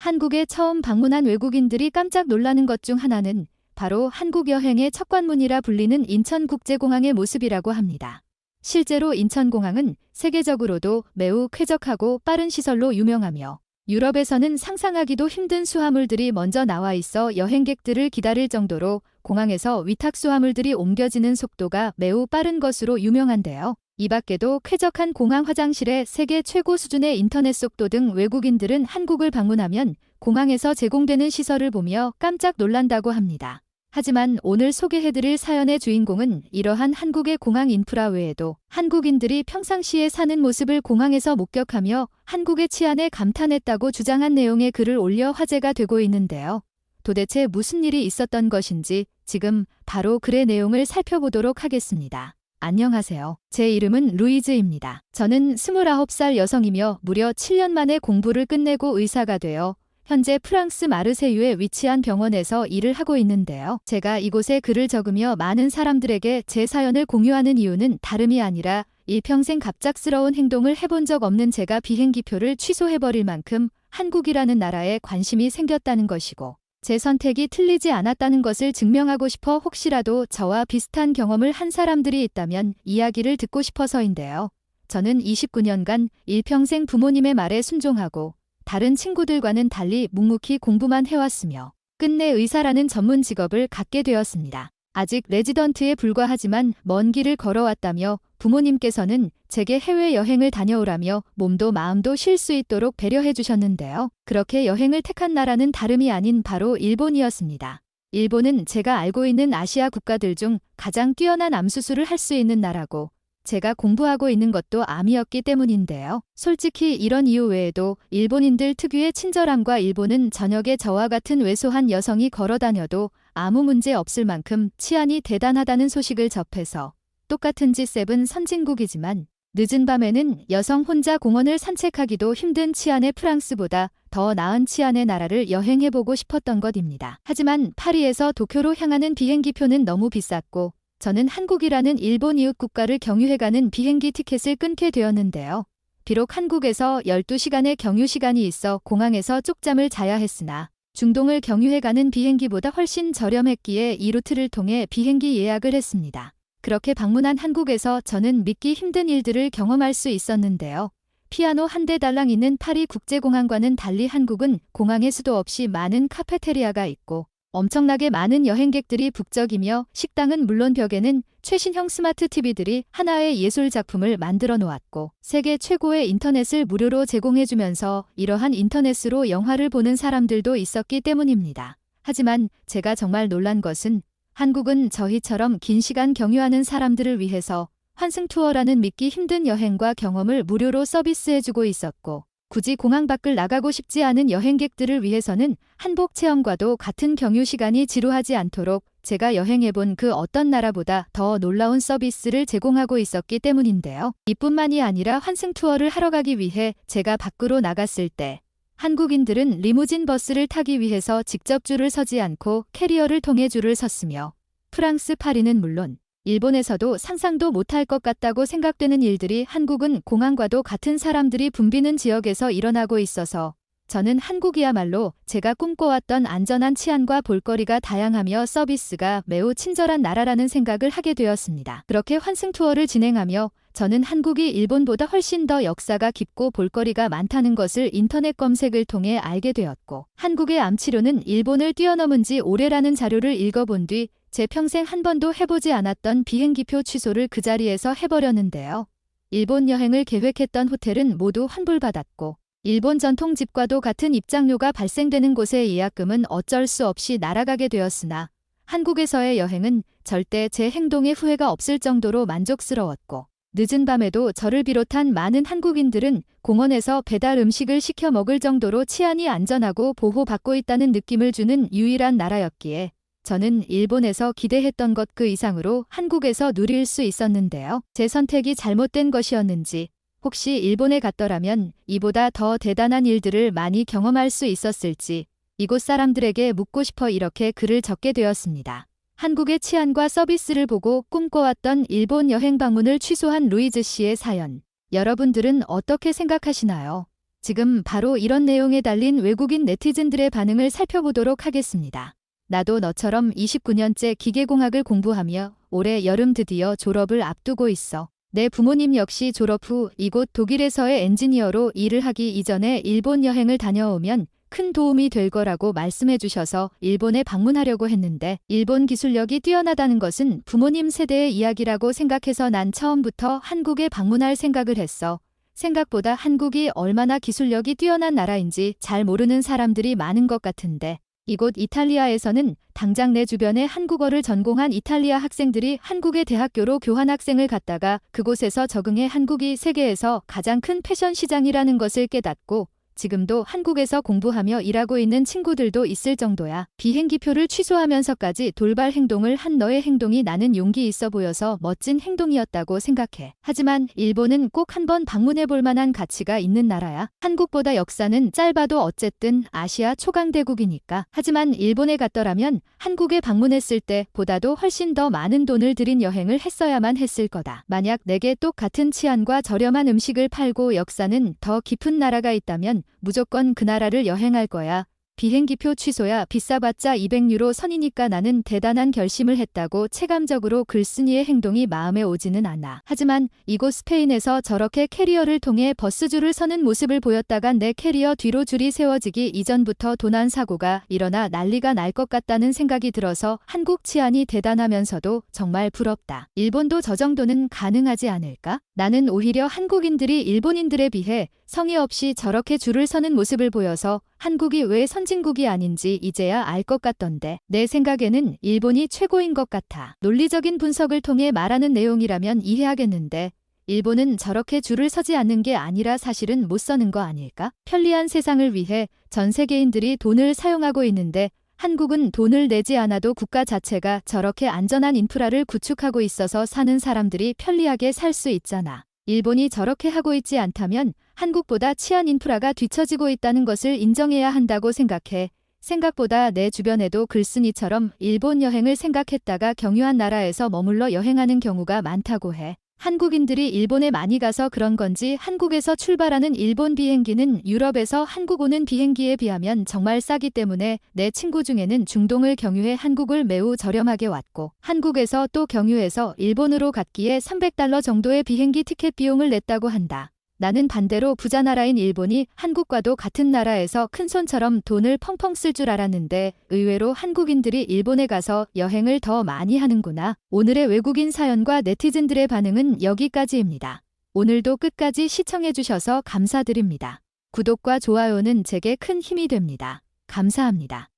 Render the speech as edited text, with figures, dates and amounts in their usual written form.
한국에 처음 방문한 외국인들이 깜짝 놀라는 것 중 하나는 바로 한국 여행의 첫 관문이라 불리는 인천국제공항의 모습이라고 합니다. 실제로 인천공항은 세계적으로도 매우 쾌적하고 빠른 시설로 유명하며 유럽에서는 상상하기도 힘든 수화물들이 먼저 나와 있어 여행객들을 기다릴 정도로 공항에서 위탁 수화물들이 옮겨지는 속도가 매우 빠른 것으로 유명한데요. 이 밖에도 쾌적한 공항 화장실에 세계 최고 수준의 인터넷 속도 등 외국인들은 한국을 방문하면 공항에서 제공되는 시설을 보며 깜짝 놀란다고 합니다. 하지만 오늘 소개해드릴 사연의 주인공은 이러한 한국의 공항 인프라 외에도 한국인들이 평상시에 사는 모습을 공항에서 목격하며 한국의 치안에 감탄했다고 주장한 내용의 글을 올려 화제가 되고 있는데요. 도대체 무슨 일이 있었던 것인지 지금 바로 글의 내용을 살펴보도록 하겠습니다. 안녕하세요. 제 이름은 루이즈입니다. 저는 29살 여성이며 무려 7년 만에 공부를 끝내고 의사가 되어 현재 프랑스 마르세유에 위치한 병원에서 일을 하고 있는데요. 제가 이곳에 글을 적으며 많은 사람들에게 제 사연을 공유하는 이유는 다름이 아니라 일평생 갑작스러운 행동을 해본 적 없는 제가 비행기표를 취소해버릴 만큼 한국이라는 나라에 관심이 생겼다는 것이고 제 선택이 틀리지 않았다는 것을 증명하고 싶어 혹시라도 저와 비슷한 경험을 한 사람들이 있다면 이야기를 듣고 싶어서인데요. 저는 29년간 일평생 부모님의 말에 순종하고 다른 친구들과는 달리 묵묵히 공부만 해왔으며 끝내 의사라는 전문 직업을 갖게 되었습니다. 아직 레지던트에 불과하지만 먼 길을 걸어왔다며 부모님께서는 제게 해외여행을 다녀오라며 몸도 마음도 쉴 수 있도록 배려해 주셨는데요. 그렇게 여행을 택한 나라는 다름이 아닌 바로 일본이었습니다. 일본은 제가 알고 있는 아시아 국가들 중 가장 뛰어난 암수술을 할 수 있는 나라고 제가 공부하고 있는 것도 암이었기 때문인데요. 솔직히 이런 이유 외에도 일본인들 특유의 친절함과 일본은 저녁에 저와 같은 왜소한 여성이 걸어다녀도 아무 문제 없을 만큼 치안이 대단하다는 소식을 접해서 똑같은 G7 선진국이지만 늦은 밤에는 여성 혼자 공원을 산책하기도 힘든 치안의 프랑스보다 더 나은 치안의 나라를 여행해보고 싶었던 것입니다. 하지만 파리에서 도쿄로 향하는 비행기표는 너무 비쌌고 저는 한국이라는 일본 이웃 국가를 경유해가는 비행기 티켓을 끊게 되었는데요. 비록 한국에서 12시간의 경유 시간이 있어 공항에서 쪽잠을 자야 했으나 중동을 경유해가는 비행기보다 훨씬 저렴했기에 이 루트를 통해 비행기 예약을 했습니다. 그렇게 방문한 한국에서 저는 믿기 힘든 일들을 경험할 수 있었는데요. 피아노 한 대 달랑 있는 파리 국제공항과는 달리 한국은 공항에 수도 없이 많은 카페테리아가 있고 엄청나게 많은 여행객들이 북적이며 식당은 물론 벽에는 최신형 스마트 TV들이 하나의 예술 작품을 만들어 놓았고 세계 최고의 인터넷을 무료로 제공해주면서 이러한 인터넷으로 영화를 보는 사람들도 있었기 때문입니다. 하지만 제가 정말 놀란 것은 한국은 저희처럼 긴 시간 경유하는 사람들을 위해서 환승투어라는 믿기 힘든 여행과 경험을 무료로 서비스해주고 있었고 굳이 공항 밖을 나가고 싶지 않은 여행객들을 위해서는 한복 체험과도 같은 경유 시간이 지루하지 않도록 제가 여행해본 그 어떤 나라보다 더 놀라운 서비스를 제공하고 있었기 때문인데요. 이뿐만이 아니라 환승 투어를 하러 가기 위해 제가 밖으로 나갔을 때 한국인들은 리무진 버스를 타기 위해서 직접 줄을 서지 않고 캐리어를 통해 줄을 섰으며 프랑스 파리는 물론 일본에서도 상상도 못할 것 같다고 생각되는 일들이 한국은 공항과도 같은 사람들이 붐비는 지역에서 일어나고 있어서 저는 한국이야말로 제가 꿈꿔왔던 안전한 치안과 볼거리가 다양하며 서비스가 매우 친절한 나라라는 생각을 하게 되었습니다. 그렇게 환승 투어를 진행하며 저는 한국이 일본보다 훨씬 더 역사가 깊고 볼거리가 많다는 것을 인터넷 검색을 통해 알게 되었고 한국의 암치료는 일본을 뛰어넘은 지 오래라는 자료를 읽어본 뒤 제 평생 한 번도 해보지 않았던 비행기표 취소를 그 자리에서 해버렸는데요. 일본 여행을 계획했던 호텔은 모두 환불받았고 일본 전통집과도 같은 입장료가 발생되는 곳의 예약금은 어쩔 수 없이 날아가게 되었으나 한국에서의 여행은 절대 제 행동에 후회가 없을 정도로 만족스러웠고 늦은 밤에도 저를 비롯한 많은 한국인들은 공원에서 배달 음식을 시켜 먹을 정도로 치안이 안전하고 보호받고 있다는 느낌을 주는 유일한 나라였기에 저는 일본에서 기대했던 것 그 이상으로 한국에서 누릴 수 있었는데요. 제 선택이 잘못된 것이었는지 혹시 일본에 갔더라면 이보다 더 대단한 일들을 많이 경험할 수 있었을지 이곳 사람들에게 묻고 싶어 이렇게 글을 적게 되었습니다. 한국의 치안과 서비스를 보고 꿈꿔왔던 일본 여행 방문을 취소한 루이즈 씨의 사연. 여러분들은 어떻게 생각하시나요? 지금 바로 이런 내용에 달린 외국인 네티즌들의 반응을 살펴보도록 하겠습니다. 나도 너처럼 29년째 기계공학을 공부하며 올해 여름 드디어 졸업을 앞두고 있어. 내 부모님 역시 졸업 후 이곳 독일에서의 엔지니어로 일을 하기 이전에 일본 여행을 다녀오면 큰 도움이 될 거라고 말씀해 주셔서 일본에 방문하려고 했는데 일본 기술력이 뛰어나다는 것은 부모님 세대의 이야기라고 생각해서 난 처음부터 한국에 방문할 생각을 했어. 생각보다 한국이 얼마나 기술력이 뛰어난 나라인지 잘 모르는 사람들이 많은 것 같은데 이곳 이탈리아에서는 당장 내 주변에 한국어를 전공한 이탈리아 학생들이 한국의 대학교로 교환학생을 갔다가 그곳에서 적응해 한국이 세계에서 가장 큰 패션 시장이라는 것을 깨닫고 지금도 한국에서 공부하며 일하고 있는 친구들도 있을 정도야. 비행기표를 취소하면서까지 돌발 행동을 한 너의 행동이 나는 용기 있어 보여서 멋진 행동이었다고 생각해. 하지만 일본은 꼭 한번 방문해 볼 만한 가치가 있는 나라야. 한국보다 역사는 짧아도 어쨌든 아시아 초강대국이니까. 하지만 일본에 갔더라면 한국에 방문했을 때 보다도 훨씬 더 많은 돈을 들인 여행을 했어야만 했을 거다. 만약 내게 똑같은 치안과 저렴한 음식을 팔고 역사는 더 깊은 나라가 있다면 무조건 그 나라를 여행할 거야. 비행기표 취소야 비싸봤자 200유로 선이니까 나는 대단한 결심을 했다고 체감적으로 글쓴이의 행동이 마음에 오지는 않아. 하지만 이곳 스페인에서 저렇게 캐리어를 통해 버스줄을 서는 모습을 보였다간 내 캐리어 뒤로 줄이 세워지기 이전부터 도난 사고가 일어나 난리가 날 것 같다는 생각이 들어서 한국 치안이 대단하면서도 정말 부럽다. 일본도 저 정도는 가능하지 않을까? 나는 오히려 한국인들이 일본인들에 비해 성의 없이 저렇게 줄을 서는 모습을 보여서 한국이 왜 선진국이 아닌지 이제야 알 것 같던데 내 생각에는 일본이 최고인 것 같아. 논리적인 분석을 통해 말하는 내용이라면 이해하겠는데 일본은 저렇게 줄을 서지 않는 게 아니라 사실은 못 서는 거 아닐까? 편리한 세상을 위해 전 세계인들이 돈을 사용하고 있는데 한국은 돈을 내지 않아도 국가 자체가 저렇게 안전한 인프라를 구축하고 있어서 사는 사람들이 편리하게 살 수 있잖아. 일본이 저렇게 하고 있지 않다면 한국보다 치안 인프라가 뒤처지고 있다는 것을 인정해야 한다고 생각해. 생각보다 내 주변에도 글쓴이처럼 일본 여행을 생각했다가 경유한 나라에서 머물러 여행하는 경우가 많다고 해. 한국인들이 일본에 많이 가서 그런 건지 한국에서 출발하는 일본 비행기는 유럽에서 한국 오는 비행기에 비하면 정말 싸기 때문에 내 친구 중에는 중동을 경유해 한국을 매우 저렴하게 왔고 한국에서 또 경유해서 일본으로 갔기에 300달러 정도의 비행기 티켓 비용을 냈다고 한다. 나는 반대로 부자 나라인 일본이 한국과도 같은 나라에서 큰손처럼 돈을 펑펑 쓸 줄 알았는데 의외로 한국인들이 일본에 가서 여행을 더 많이 하는구나. 오늘의 외국인 사연과 네티즌들의 반응은 여기까지입니다. 오늘도 끝까지 시청해주셔서 감사드립니다. 구독과 좋아요는 제게 큰 힘이 됩니다. 감사합니다.